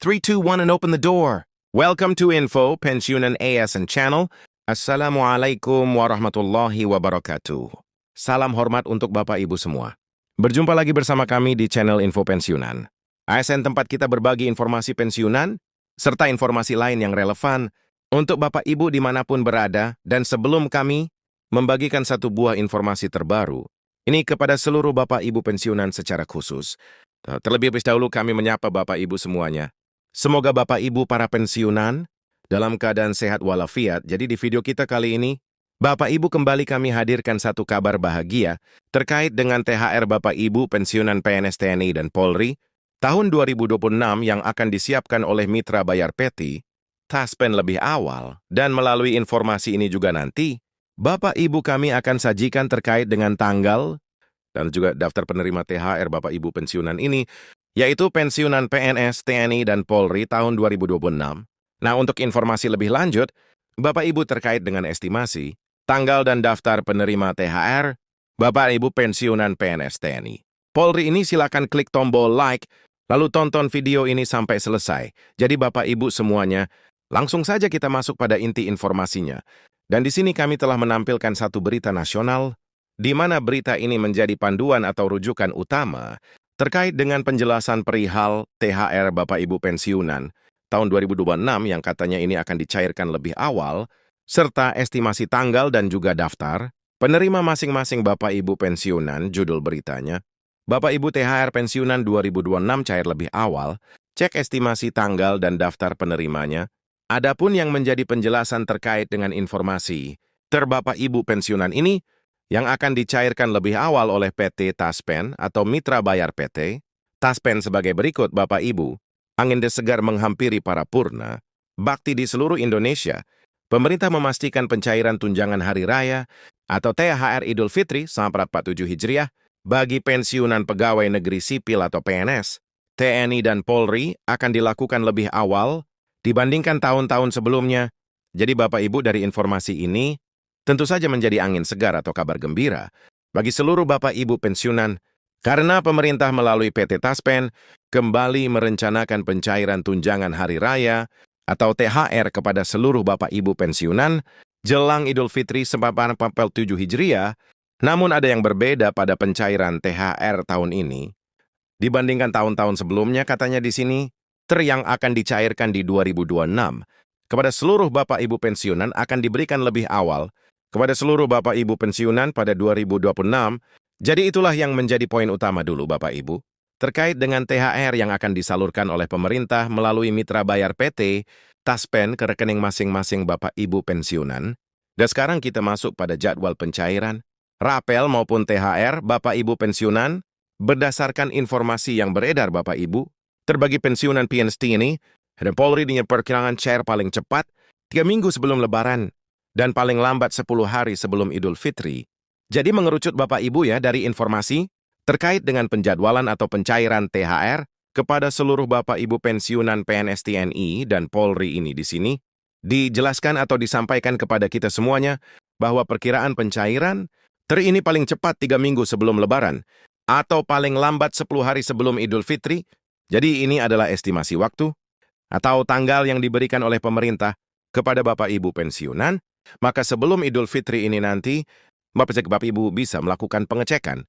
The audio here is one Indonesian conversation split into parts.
3, 2, 1 and open the door. Welcome to Info Pensiunan ASN Channel. Assalamualaikum warahmatullahi wabarakatuh. Salam hormat untuk Bapak Ibu semua. Berjumpa lagi bersama kami di channel Info Pensiunan. ASN tempat kita berbagi informasi pensiunan, serta informasi lain yang relevan untuk Bapak Ibu dimanapun berada. Dan sebelum kami membagikan satu buah informasi terbaru, ini kepada seluruh Bapak Ibu pensiunan secara khusus. Terlebih dahulu kami menyapa Bapak Ibu semuanya. Semoga Bapak Ibu para pensiunan dalam keadaan sehat walafiat. Jadi di video kita kali ini, Bapak Ibu kembali kami hadirkan satu kabar bahagia terkait dengan THR Bapak Ibu pensiunan PNS TNI dan Polri tahun 2026 yang akan disiapkan oleh Mitra Bayar PT, Taspen lebih awal. Dan melalui informasi ini juga nanti, Bapak Ibu kami akan sajikan terkait dengan tanggal dan juga daftar penerima THR Bapak Ibu pensiunan ini, yaitu pensiunan PNS, TNI, dan Polri tahun 2026. Nah, untuk informasi lebih lanjut, Bapak Ibu terkait dengan estimasi, tanggal dan daftar penerima THR, Bapak Ibu pensiunan PNS, TNI, Polri ini silakan klik tombol like, lalu tonton video ini sampai selesai. Jadi Bapak Ibu semuanya, langsung saja kita masuk pada inti informasinya. Dan di sini kami telah menampilkan satu berita nasional, di mana berita ini menjadi panduan atau rujukan utama terkait dengan penjelasan perihal THR Bapak Ibu pensiunan tahun 2026 yang katanya ini akan dicairkan lebih awal, serta estimasi tanggal dan juga daftar penerima masing-masing Bapak Ibu pensiunan. Judul beritanya, Bapak Ibu THR pensiunan 2026 cair lebih awal, cek estimasi tanggal dan daftar penerimanya. Adapun yang menjadi penjelasan terkait dengan informasi Bapak Ibu pensiunan ini, yang akan dicairkan lebih awal oleh PT Taspen atau Mitra Bayar PT, Taspen sebagai berikut Bapak Ibu. Angin segar menghampiri para purna bakti di seluruh Indonesia. Pemerintah memastikan pencairan tunjangan hari raya atau THR Idul Fitri 1447 Hijriah bagi pensiunan pegawai negeri sipil atau PNS, TNI dan Polri akan dilakukan lebih awal dibandingkan tahun-tahun sebelumnya. Jadi Bapak Ibu, dari informasi ini tentu saja menjadi angin segar atau kabar gembira bagi seluruh Bapak Ibu pensiunan, karena pemerintah melalui PT Taspen kembali merencanakan pencairan tunjangan hari raya atau THR kepada seluruh Bapak Ibu pensiunan jelang Idul Fitri 1447 Hijriah. Namun ada yang berbeda pada pencairan THR tahun ini dibandingkan tahun-tahun sebelumnya. Katanya di sini, yang akan dicairkan di 2026 kepada seluruh Bapak Ibu pensiunan akan diberikan lebih awal kepada seluruh Bapak Ibu pensiunan pada 2026. Jadi itulah yang menjadi poin utama dulu Bapak Ibu, terkait dengan THR yang akan disalurkan oleh pemerintah melalui Mitra Bayar PT, Taspen ke rekening masing-masing Bapak Ibu pensiunan. Dan sekarang kita masuk pada jadwal pencairan, rapel maupun THR Bapak Ibu pensiunan, berdasarkan informasi yang beredar Bapak Ibu, terbagi pensiunan PNS ini, dan Polri diperkirakan cair paling cepat 3 minggu sebelum Lebaran, dan paling lambat 10 hari sebelum Idul Fitri. Jadi mengerucut Bapak Ibu ya dari informasi terkait dengan penjadwalan atau pencairan THR kepada seluruh Bapak Ibu pensiunan PNS TNI dan Polri ini di sini, dijelaskan atau disampaikan kepada kita semuanya bahwa perkiraan pencairan ini paling cepat 3 minggu sebelum Lebaran atau paling lambat 10 hari sebelum Idul Fitri. Jadi ini adalah estimasi waktu atau tanggal yang diberikan oleh pemerintah kepada Bapak Ibu pensiunan. Maka sebelum Idul Fitri ini nanti, Bapak Ibu bisa melakukan pengecekan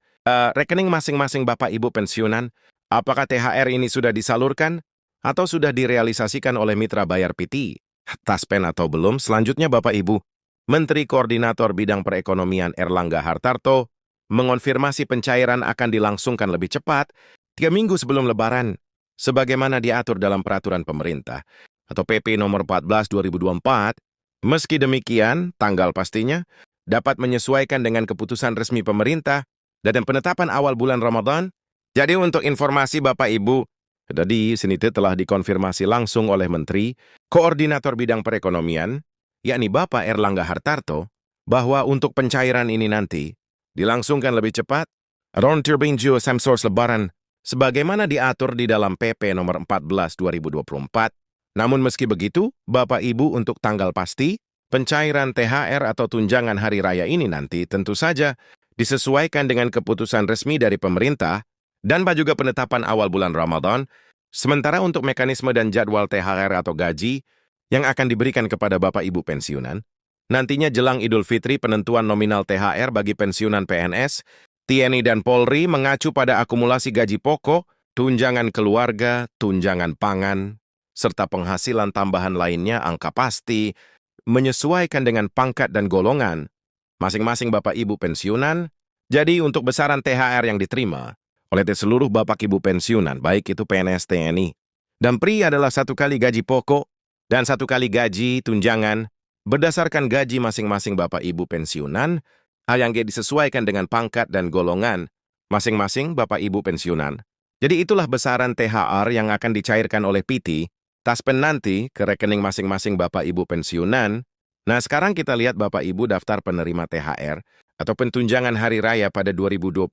rekening masing-masing Bapak Ibu pensiunan, apakah THR ini sudah disalurkan atau sudah direalisasikan oleh Mitra Bayar PT, Taspen atau belum. Selanjutnya Bapak Ibu, Menteri Koordinator Bidang Perekonomian Erlangga Hartarto mengonfirmasi pencairan akan dilangsungkan lebih cepat 3 minggu sebelum Lebaran, sebagaimana diatur dalam peraturan pemerintah atau PP nomor 14 2024. Meski demikian, tanggal pastinya dapat menyesuaikan dengan keputusan resmi pemerintah dan penetapan awal bulan Ramadan. Jadi untuk informasi Bapak Ibu, di sini telah dikonfirmasi langsung oleh Menteri Koordinator Bidang Perekonomian, yakni Bapak Erlangga Hartarto, bahwa untuk pencairan ini nanti dilangsungkan lebih cepat, around turbine Jio Samsors Lebaran, sebagaimana diatur di dalam PP nomor 14 2024. Namun meski begitu, Bapak Ibu, untuk tanggal pasti, pencairan THR atau tunjangan hari raya ini nanti tentu saja disesuaikan dengan keputusan resmi dari pemerintah dan juga penetapan awal bulan Ramadan. Sementara untuk mekanisme dan jadwal THR atau gaji yang akan diberikan kepada Bapak Ibu pensiunan, nantinya jelang Idul Fitri penentuan nominal THR bagi pensiunan PNS, TNI dan Polri mengacu pada akumulasi gaji pokok, tunjangan keluarga, tunjangan pangan, serta penghasilan tambahan lainnya angka pasti, menyesuaikan dengan pangkat dan golongan masing-masing Bapak Ibu pensiunan. Jadi untuk besaran THR yang diterima oleh seluruh Bapak Ibu pensiunan, baik itu PNS, TNI, dan PRI adalah 1 kali gaji pokok dan 1 kali gaji tunjangan berdasarkan gaji masing-masing Bapak Ibu pensiunan, hal yang disesuaikan dengan pangkat dan golongan masing-masing Bapak Ibu pensiunan. Jadi itulah besaran THR yang akan dicairkan oleh PT Taspen nanti ke rekening masing-masing Bapak Ibu pensiunan. Nah, sekarang kita lihat Bapak Ibu daftar penerima THR atau tunjangan hari raya pada 2026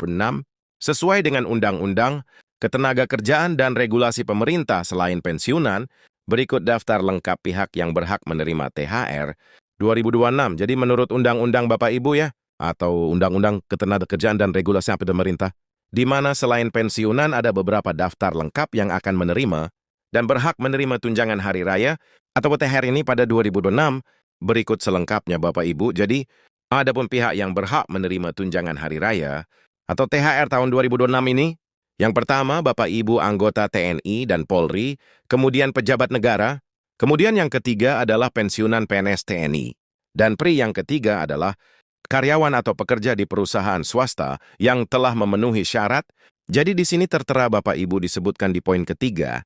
sesuai dengan Undang-Undang Ketenagakerjaan dan Regulasi Pemerintah selain pensiunan. Berikut daftar lengkap pihak yang berhak menerima THR 2026. Jadi menurut Undang-Undang Bapak Ibu ya, atau Undang-Undang Ketenagakerjaan dan Regulasi Pemerintah, di mana selain pensiunan ada beberapa daftar lengkap yang akan menerima dan berhak menerima tunjangan hari raya atau THR ini pada 2026. Berikut selengkapnya Bapak Ibu. Jadi, ada pun pihak yang berhak menerima tunjangan hari raya atau THR tahun 2026 ini, yang pertama Bapak Ibu anggota TNI dan Polri, kemudian pejabat negara, kemudian yang ketiga adalah pensiunan PNS TNI, dan PRI yang ketiga adalah karyawan atau pekerja di perusahaan swasta yang telah memenuhi syarat. Jadi di sini tertera Bapak Ibu disebutkan di poin ketiga,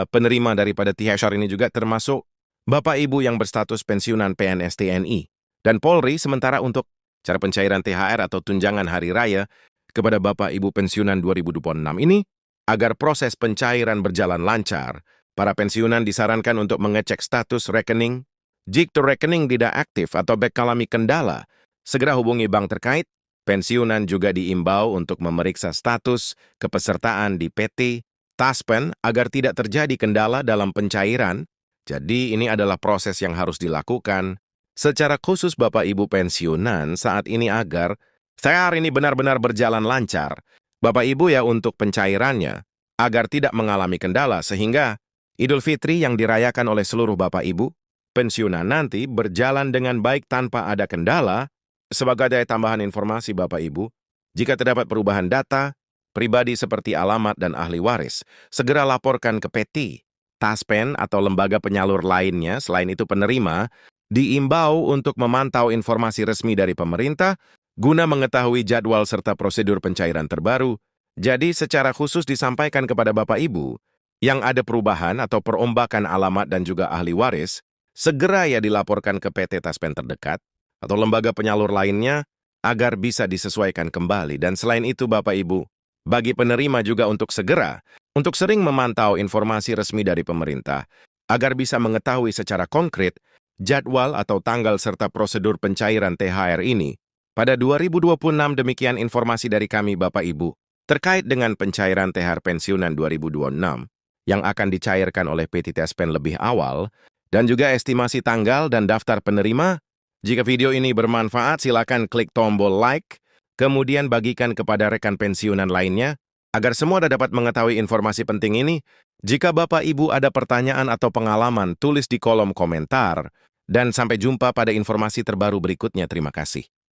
penerima daripada THR ini juga termasuk Bapak Ibu yang berstatus pensiunan PNS TNI dan Polri, sementara untuk cara pencairan THR atau tunjangan hari raya kepada Bapak Ibu pensiunan 2026 ini, agar proses pencairan berjalan lancar, para pensiunan disarankan untuk mengecek status rekening. Jika rekening tidak aktif atau mengalami kendala, segera hubungi bank terkait. Pensiunan juga diimbau untuk memeriksa status kepesertaan di PT Taspen agar tidak terjadi kendala dalam pencairan. Jadi ini adalah proses yang harus dilakukan secara khusus Bapak Ibu pensiunan saat ini agar THR ini benar-benar berjalan lancar. Bapak Ibu ya untuk pencairannya, agar tidak mengalami kendala sehingga Idul Fitri yang dirayakan oleh seluruh Bapak Ibu pensiunan nanti berjalan dengan baik tanpa ada kendala. Sebagai daya tambahan informasi Bapak Ibu, jika terdapat perubahan data pribadi seperti alamat dan ahli waris, segera laporkan ke PT Taspen atau lembaga penyalur lainnya. Selain itu penerima diimbau untuk memantau informasi resmi dari pemerintah guna mengetahui jadwal serta prosedur pencairan terbaru. Jadi secara khusus disampaikan kepada Bapak Ibu yang ada perubahan atau perombakan alamat dan juga ahli waris, segera ya dilaporkan ke PT Taspen terdekat atau lembaga penyalur lainnya agar bisa disesuaikan kembali. Dan selain itu Bapak Ibu, bagi penerima juga untuk segera, untuk sering memantau informasi resmi dari pemerintah, agar bisa mengetahui secara konkret jadwal atau tanggal serta prosedur pencairan THR ini. Pada 2026 demikian informasi dari kami Bapak Ibu, terkait dengan pencairan THR pensiunan 2026, yang akan dicairkan oleh PT Taspen lebih awal, dan juga estimasi tanggal dan daftar penerima. Jika video ini bermanfaat, silakan klik tombol like, kemudian bagikan kepada rekan pensiunan lainnya, agar semua dapat mengetahui informasi penting ini. Jika Bapak Ibu ada pertanyaan atau pengalaman, tulis di kolom komentar. Dan sampai jumpa pada informasi terbaru berikutnya. Terima kasih.